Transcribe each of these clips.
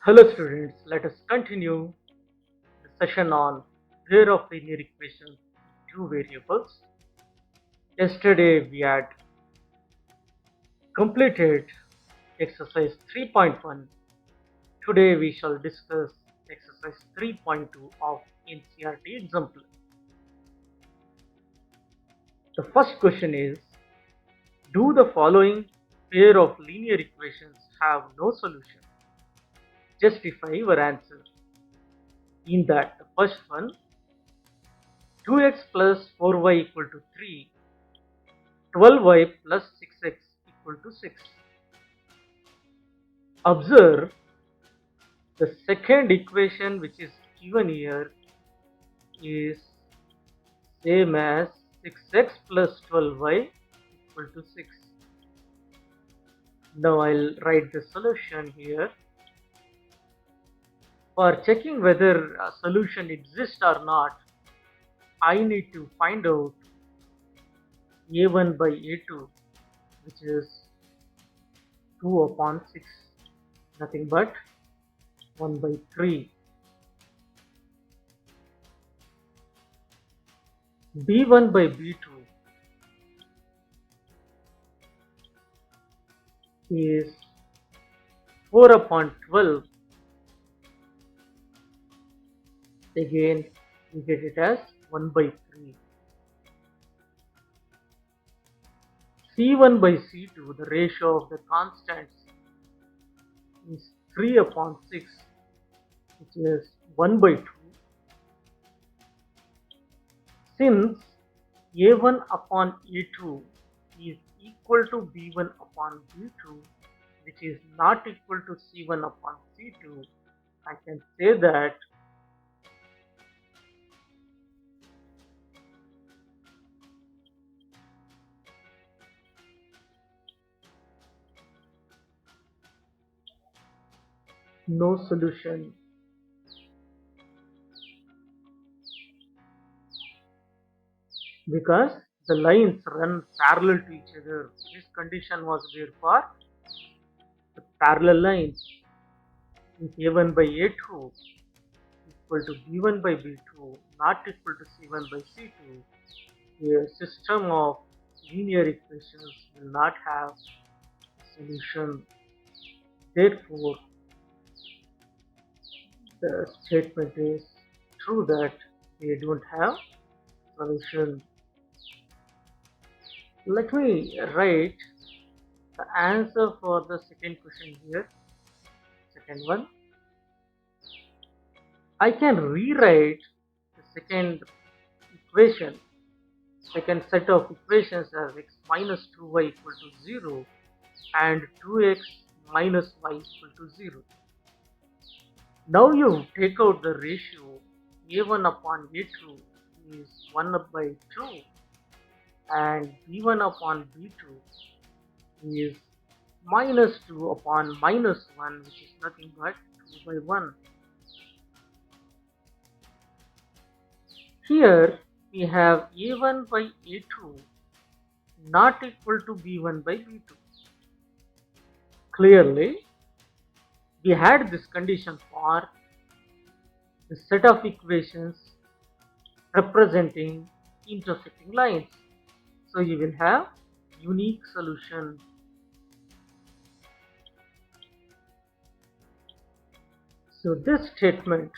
Hello students, let us continue the session on pair of linear equations with two variables. Yesterday we had completed exercise 3.1. Today we shall discuss exercise 3.2 of NCERT example. The first question is, do the following pair of linear equations have no solution? Justify your answer. In that, the first one, 2x plus 4y equal to 3, 12y plus 6x equal to 6. Observe the second equation which is given here is same as 6x plus 12y equal to 6. Now I'll write the solution here. For checking whether a solution exists or not, I need to find out a1 by a2, which is 2 upon 6, nothing but 1 by 3. b1 by b2 is 4 upon 12. Again, we get it as 1 by 3. C1 by C2, the ratio of the constants, is 3 upon 6, which is 1 by 2. Since A1 upon A2 is equal to B1 upon B2, which is not equal to C1 upon C2, I can say that no solution. Because the lines run parallel to each other. This condition was there for the parallel lines. If A1 by A2 equal to B1 by B2 not equal to C1 by C2, a system of linear equations will not have a solution. Therefore, the statement is true that they don't have solution. Let me write the answer for the second question here. Second one. I can rewrite the second equation, second set of equations as x minus 2y equal to 0 and 2x minus y equal to 0. Now you take out the ratio a1 upon a2 is 1 by 2 and b1 upon b2 is minus 2 upon minus 1, which is nothing but 2 by 1. Here we have a1 by a2 not equal to b1 by b2. Clearly, we had this condition for the set of equations representing intersecting lines. So you will have unique solution. So this statement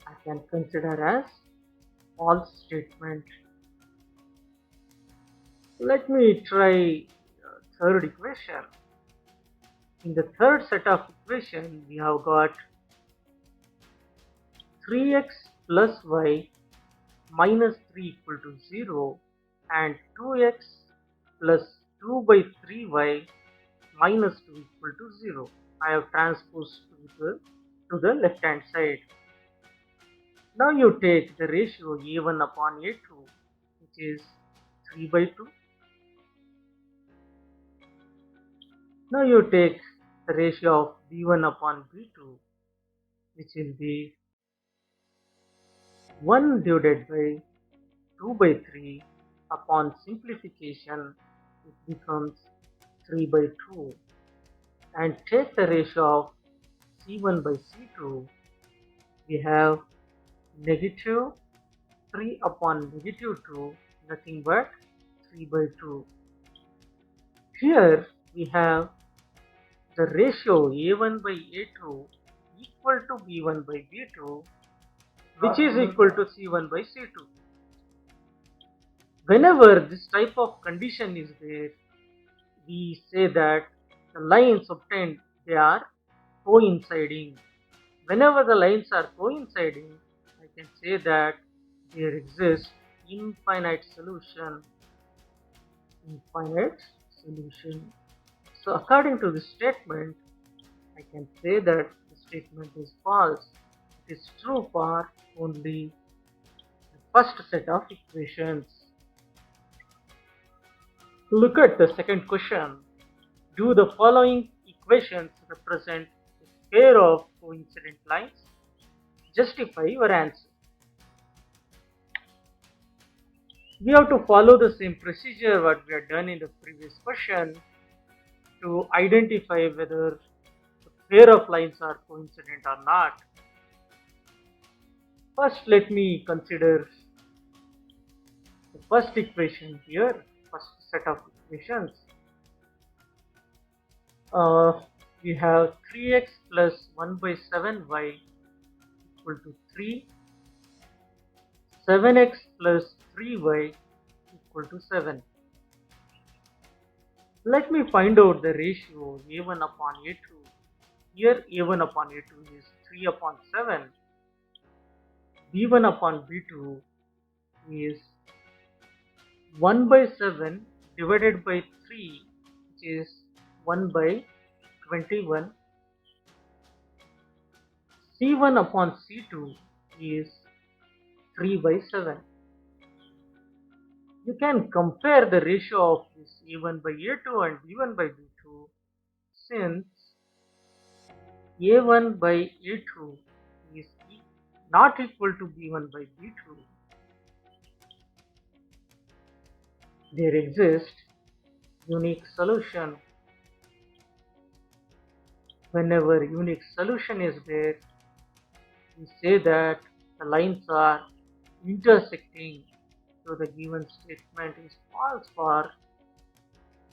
I can consider as false statement. Let me try third equation. In the third set of equation, we have got 3x plus y minus 3 equal to 0 and 2x plus 2 by 3y minus 2 equal to 0. I have transposed to the left hand side. Now you take the ratio a1 upon a2, which is 3 by 2. Now you take the ratio of b1 upon b2, which will be 1 divided by 2 by 3. Upon simplification, it becomes 3 by 2. And take the ratio of C1 by C2, we have negative 3 upon negative 2, nothing but 3 by 2. Here we have the ratio A1 by A2 equal to B1 by B2, which is equal to C1 by C2. Whenever this type of condition is there, we say that the lines obtained, they are coinciding. Whenever the lines are coinciding, I can say that there exists infinite solution. Infinite solution. So according to this statement, I can say that the statement is false. It is true for only the first set of equations. Look at the second question. Do the following equations represent a pair of coincident lines? Justify your answer. We have to follow the same procedure what we have done in the previous question to identify whether the pair of lines are coincident or not. First, let me consider the first equation here, first set of equations. We have 3x plus 1 by 7y equal to 3, 7x plus 3y equal to 7. Let me find out the ratio a1 upon a2. Here a1 upon a2 is 3 upon 7. b1 upon b2 is 1 by 7 divided by 3, which is 1 by 21. c1 upon c2 is 3 by 7. You can compare the ratio of this a1 by a2 and b1 by b2, since a1 by a2 is not equal to b1 by b2. There exists unique solution. Whenever unique solution is there, we say that the lines are intersecting, so the given statement is false for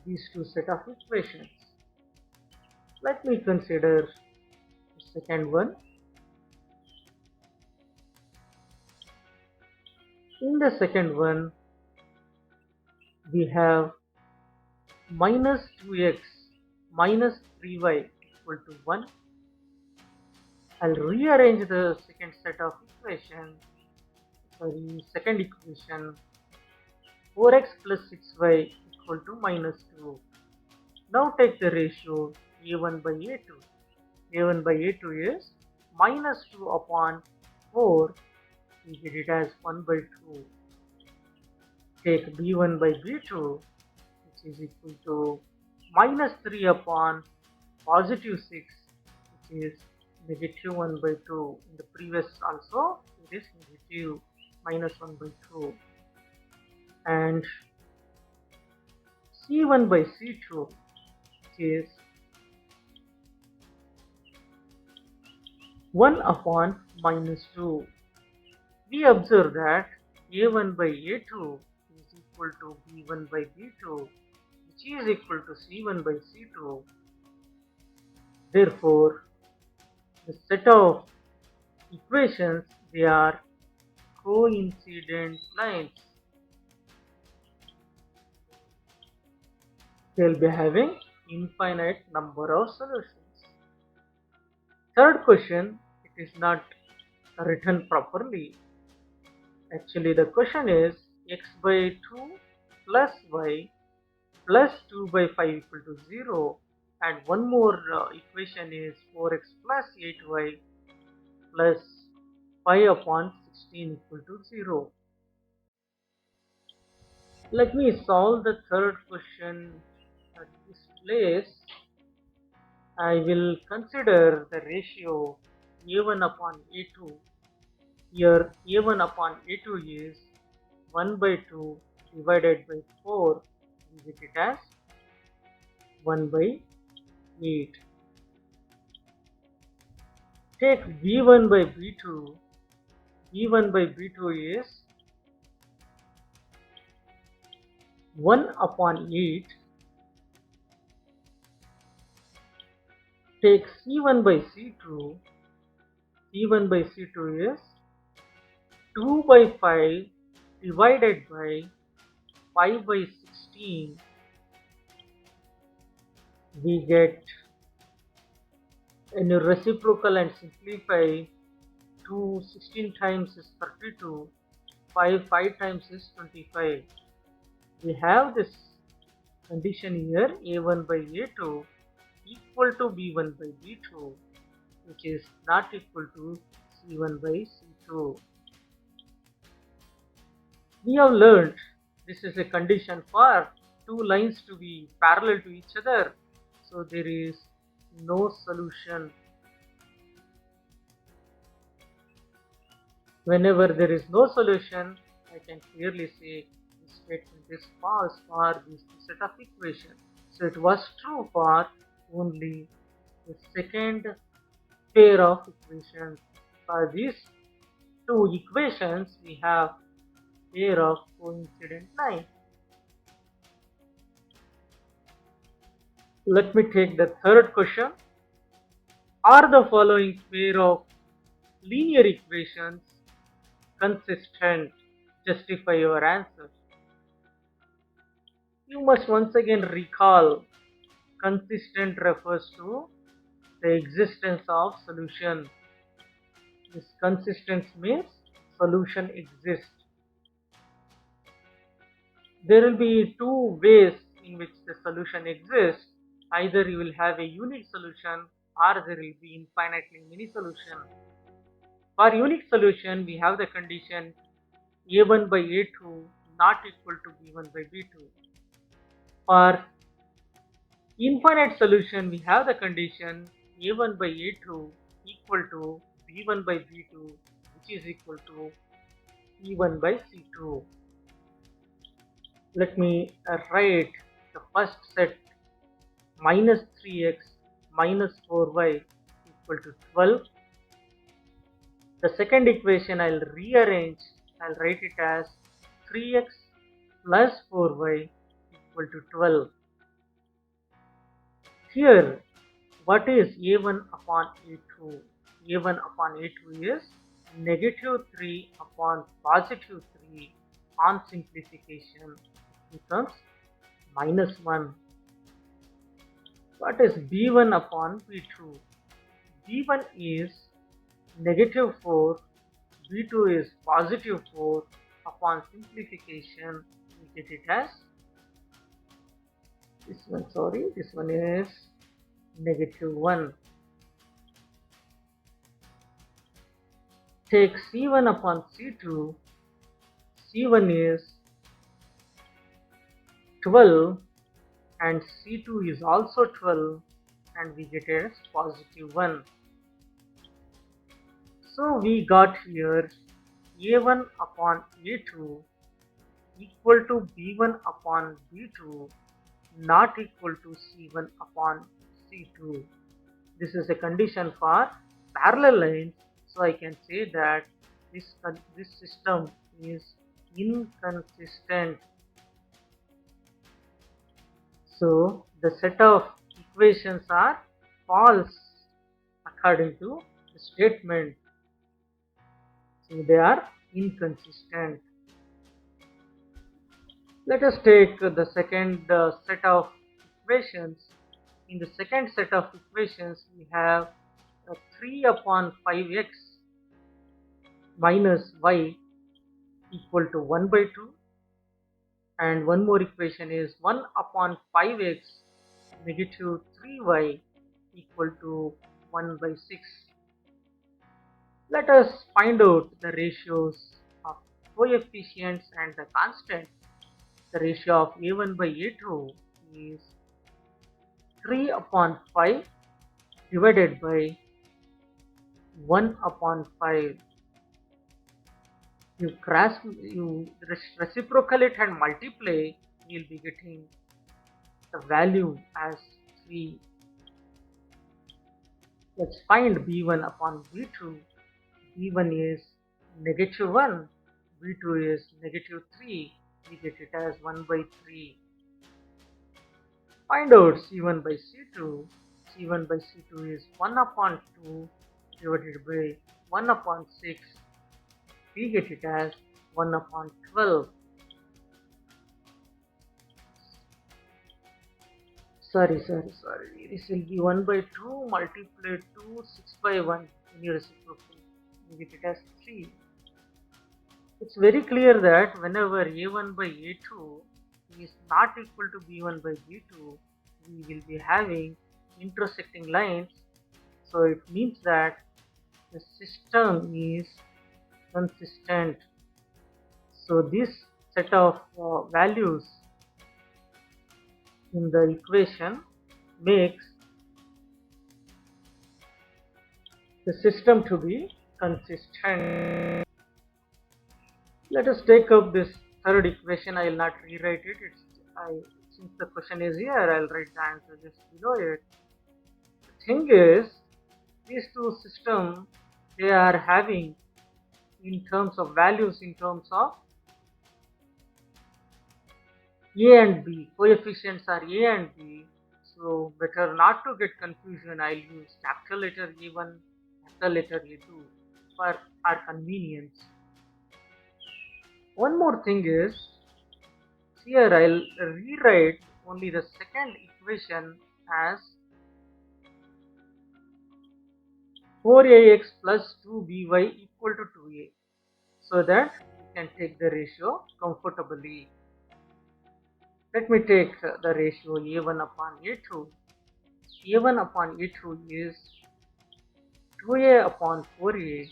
these two set of equations. Let me consider the second one. In the second one, we have minus 2x minus 3y equal to 1. I'll rearrange the second equation, 4x plus 6y equal to minus 2. Now take the ratio a1 by a2. a1 by a2 is minus 2 upon 4. We get it as 1 by 2. Take b1 by b2, which is equal to minus 3 upon positive 6, which is negative 1 by 2. In the previous also, it is negative minus 1 by 2. And c1 by c2, which is 1 upon minus 2. We observe that a1 by a2 is equal to b1 by b2, which is equal to c1 by c2. Therefore, the set of equations, they are coincident lines. They will be having infinite number of solutions. Third question, it is not written properly. Actually, the question is x by 2 plus y plus 2 by 5 equal to 0, and one more equation is 4x plus 8y plus 5 upon 16 equal to 0. Let me solve the third question at this place. I will consider the ratio a1 upon a2. Here a1 upon a2 is 1 by 2 divided by 4. We get it as 1 by 8. Take b1 by b2. b1 by b2 is 1 upon 8. Take c1 by c2. c1 by c2 is 2 by 5 divided by 5 by 16. We get a reciprocal and simplify. 2 16 times is 32. 5 times is 25. We have this condition here, a1 by a2 equal to b1 by b2, which is not equal to c1 by c2. We have learned this is a condition for two lines to be parallel to each other, so there is no solution. Whenever there is no solution, I can clearly say this statement is false for this set of equations. So it was true for only the second pair of equations. For these two equations, we have pair of coincident lines. Let me take the third question. Are the following pair of linear equations consistent? Justify your answer. You must once again recall consistent refers to the existence of solution. This consistent means solution exists. There will be two ways in which the solution exists. Either you will have a unique solution or there will be infinitely many solutions. For unique solution, we have the condition a1 by a2 not equal to b1 by b2. For infinite solution, we have the condition a1 by a2 equal to b1 by b2, which is equal to e1 by c2. Let me write the first set, minus 3x minus 4y equal to 12. The second equation I'll rearrange. I'll write it as 3x plus 4y equal to 12. Here, what is a1 upon a2? a1 upon a2 is negative 3 upon positive 3. On simplification, it becomes minus 1. What is b1 upon b2? b1 is negative 4, b2 is positive 4. Upon simplification, we get it as this one is negative 1. Take c1 upon c2. c1 is 12 and c2 is also 12, and we get it as positive 1. So we got here a1 upon a2 equal to b1 upon b2 not equal to c1 upon c2. This is a condition for parallel lines, so I can say that this system is inconsistent. So the set of equations are false according to the statement. So they are inconsistent. Let us take the second set of equations. In the second set of equations, we have 3 upon 5x minus y equal to 1 by 2. And one more equation is 1 upon 5x negative 3y equal to 1 by 6. Let us find out the ratios of coefficients and the constant. The ratio of a1 by a2 is 3 upon 5 divided by 1 upon 5. You reciprocal it and multiply, you will be getting the value as 3. Let's find b1 upon b2. b1 is negative 1, b2 is negative 3. We get it as 1 by 3. Find out c1 by c2. c1 by c2 is 1 upon 2 divided by 1 upon 6. We get it as 1 upon 12. Sorry. This will be 1 by 2 multiplied to 6 by 1 in your reciprocal. We get it as 3. It's very clear that whenever a1 by a2 is not equal to b1 by b2, we will be having intersecting lines. So it means that the system is consistent. So this set of values in the equation makes the system to be consistent. Let us take up this third equation. I will not rewrite it. Since the question is here, I will write the answer just below it. The thing is, these two systems, they are having in terms of values, in terms of a and b. Coefficients are a and b. So better not to get confusion. I'll use capital letter A1, capital letter A2 for our convenience. One more thing is, here I'll rewrite only the second equation as 4ax plus 2by equal to 2a, so that we can take the ratio comfortably. Let me take the ratio a1 upon a2. a1 upon a2 is 2a upon 4a.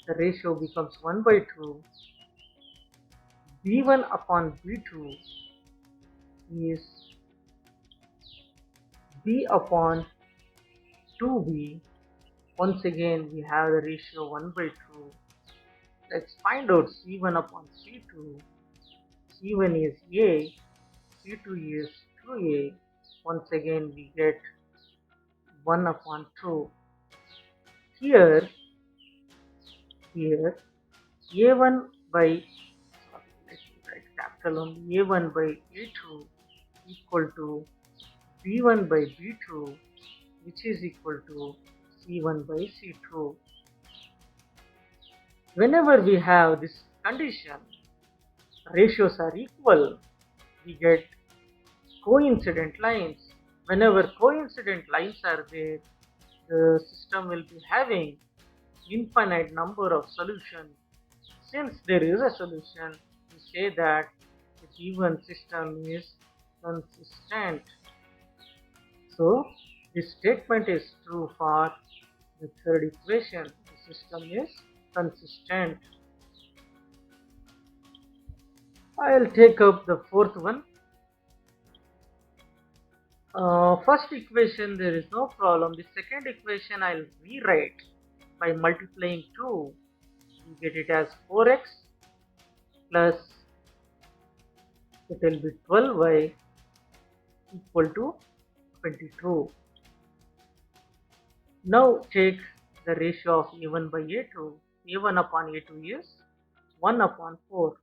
The ratio becomes 1 by 2. b1 upon b2 is b upon 2b. Once again we have the ratio 1 by 2. Let's find out c1 upon c2. c1 is a, c2 is 2a. Once again we get 1 upon 2. Here a1 by, let me write capital only, a1 by a2 equal to b1 by b2, which is equal to c1 by c2. Whenever we have this condition, ratios are equal, we get coincident lines. Whenever coincident lines are there, the system will be having infinite number of solutions. Since there is a solution, we say that the given system is consistent. So this statement is true for the third equation. The system is consistent. I'll take up the fourth one. First equation, there is no problem. The second equation I'll rewrite by multiplying 2. We get it as 4x plus, it will be 12y equal to 22. Now take the ratio of a1 by a2. a1 upon a2 is 1 upon 4.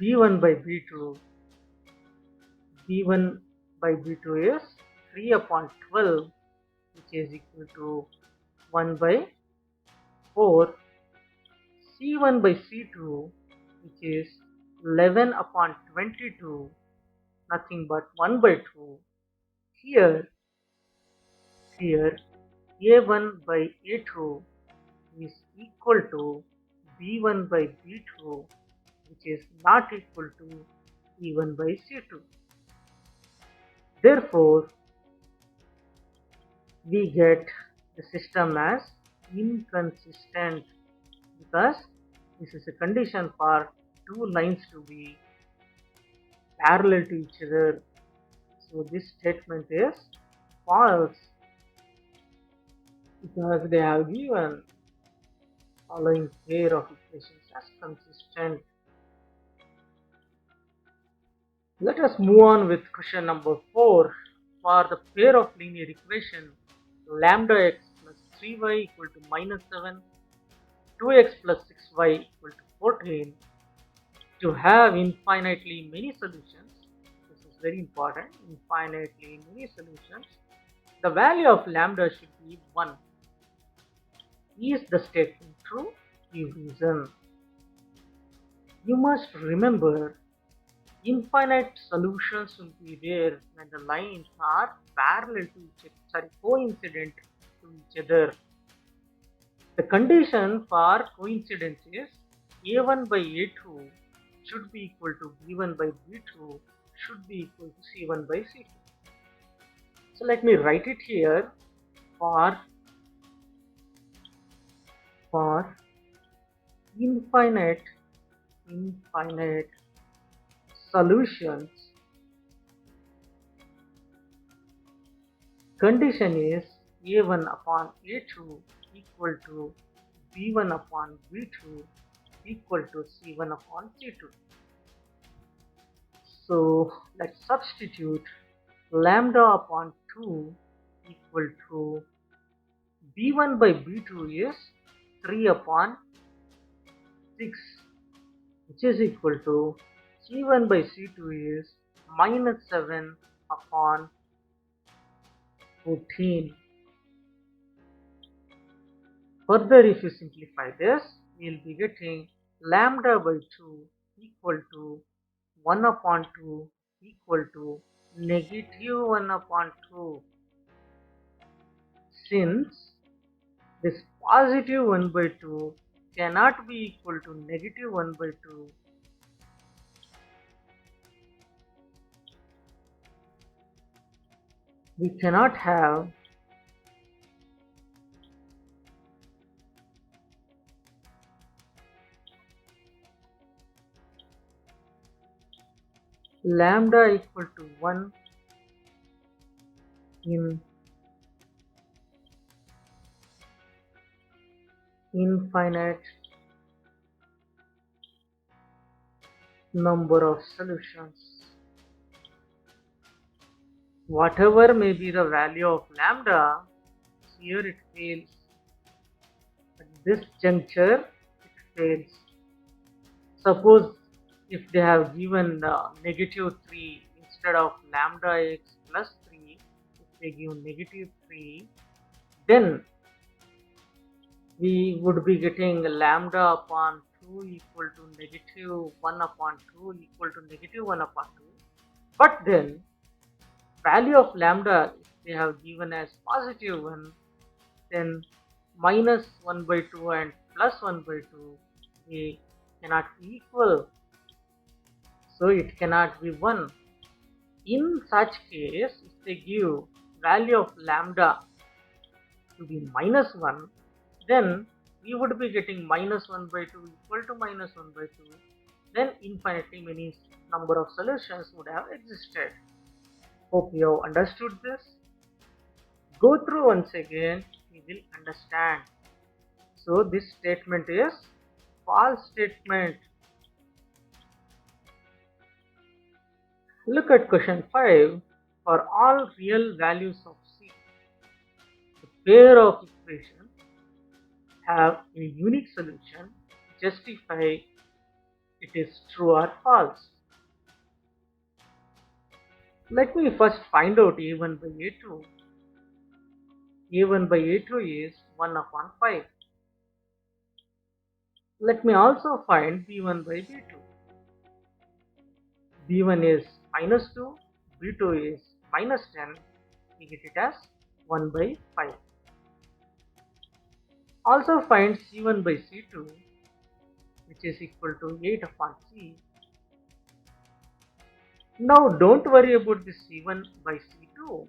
b1 by b2. b1 by b2 is 3 upon 12, which is equal to 1 by 4. c1 by c2, which is 11 upon 22, nothing but 1 by 2. Here a1 by a2 is equal to b1 by b2, which is not equal to c1 by c2. Therefore, we get the system as inconsistent, because this is a condition for two lines to be parallel to each other. So this statement is false, because they have given following pair of equations as consistent. Let us move on with question number 4. For the pair of linear equation lambda x plus 3y equal to minus 7, 2x plus 6y equal to 14. To have infinitely many solutions, this is very important, infinitely many solutions, the value of lambda should be 1. Is the statement true? Give reason. You must remember, infinite solutions will be there when the lines are parallel to each other, coincident to each other. The condition for coincidence is A1 by A2 should be equal to B1 by B2 should be equal to C1 by C2. So let me write it here. For infinite solutions, condition is A1 upon A2 equal to B1 upon B2 equal to C1 upon C2. So let's substitute lambda upon 2 equal to B1 by B2 is 3 upon 6, which is equal to C1 by C2 is minus 7 upon 14. Further, if you simplify this, we will be getting lambda by 2 equal to 1 upon 2 equal to negative 1 upon 2. Since this positive 1 by 2 cannot be equal to negative 1 by 2, we cannot have lambda equal to 1 in infinite number of solutions. Whatever may be the value of lambda, here it fails. At this juncture, it fails. Suppose if they have given negative 3 instead of lambda x plus 3, if they give negative 3, then we would be getting lambda upon 2 equal to negative 1 upon 2 equal to negative 1 upon 2. But then value of lambda, if they have given as positive 1, then minus 1 by 2 and plus 1 by 2, they cannot be equal. So it cannot be 1. In such case, if they give value of lambda to be minus 1, then we would be getting minus 1 by 2 equal to minus 1 by 2. Then infinitely many number of solutions would have existed. Hope you have understood this. Go through once again, you will understand. So this statement is false statement. Look at question 5. For all real values of C, the pair of equations have a unique solution. Justify it is true or false. Let me first find out A1 by A2. A1 by A2 is 1 upon 5. Let me also find B1 by B2. B1 is minus 2, B2 is minus 10. We get it as 1 by 5. Also find C1 by C2, which is equal to 8 upon C. Now don't worry about this C1 by C2.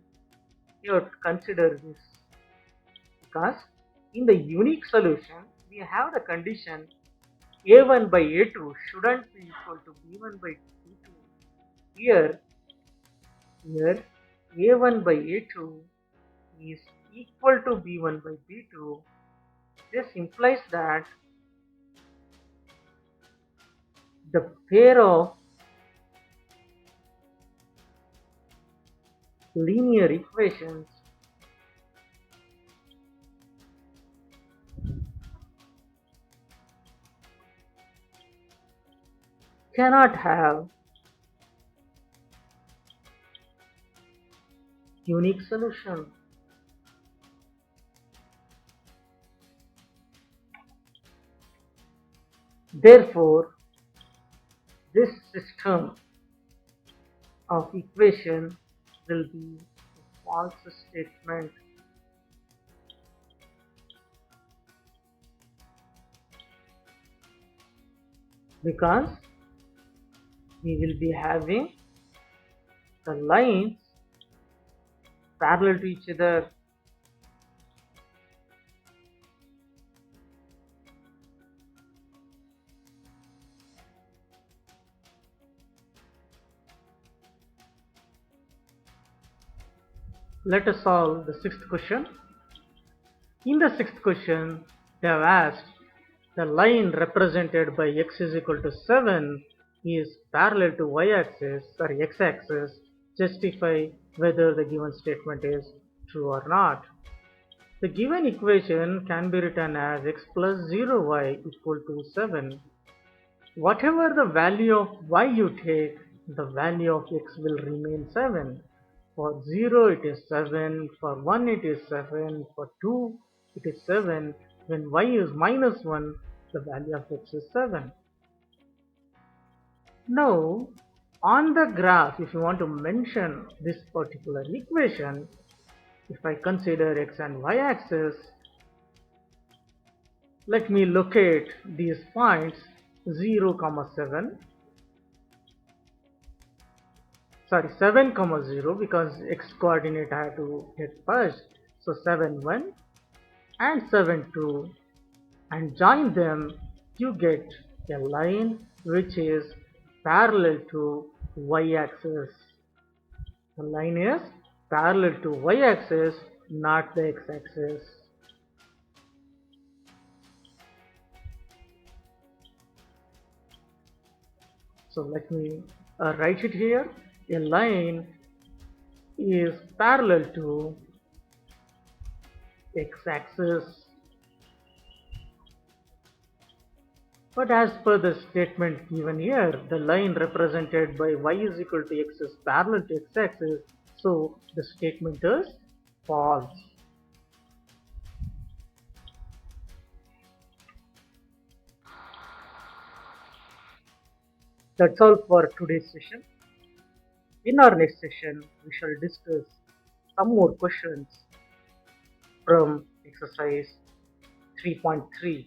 You have to consider this, because in the unique solution we have the condition A1 by A2 shouldn't be equal to B1 by B2. Here A1 by A2 is equal to B1 by B2. This implies that the pair of linear equations cannot have unique solution. Therefore, this system of equation will be a false statement, because we will be having the lines parallel to each other. Let us solve the sixth question. In the sixth question, they have asked the line represented by x is equal to 7 is parallel to x-axis. Justify whether the given statement is true or not. The given equation can be written as x plus 0y equal to 7. Whatever the value of y you take, the value of x will remain 7. For 0 it is 7, for 1 it is 7, for 2 it is 7. When y is minus 1, the value of x is 7. Now, on the graph, if you want to mention this particular equation, if I consider x and y axis, let me locate these points 0, 7. Sorry, 7, 0, because x coordinate I have to get first. So 7, 1 and 7, 2, and join them, you get a line which is parallel to y-axis. The line is parallel to y-axis, not the x-axis. So let me write it here. A line is parallel to x-axis. But as per the statement given here, the line represented by y is equal to x is parallel to x-axis, so the statement is false. That's all for today's session. In our next session, we shall discuss some more questions from exercise 3.3.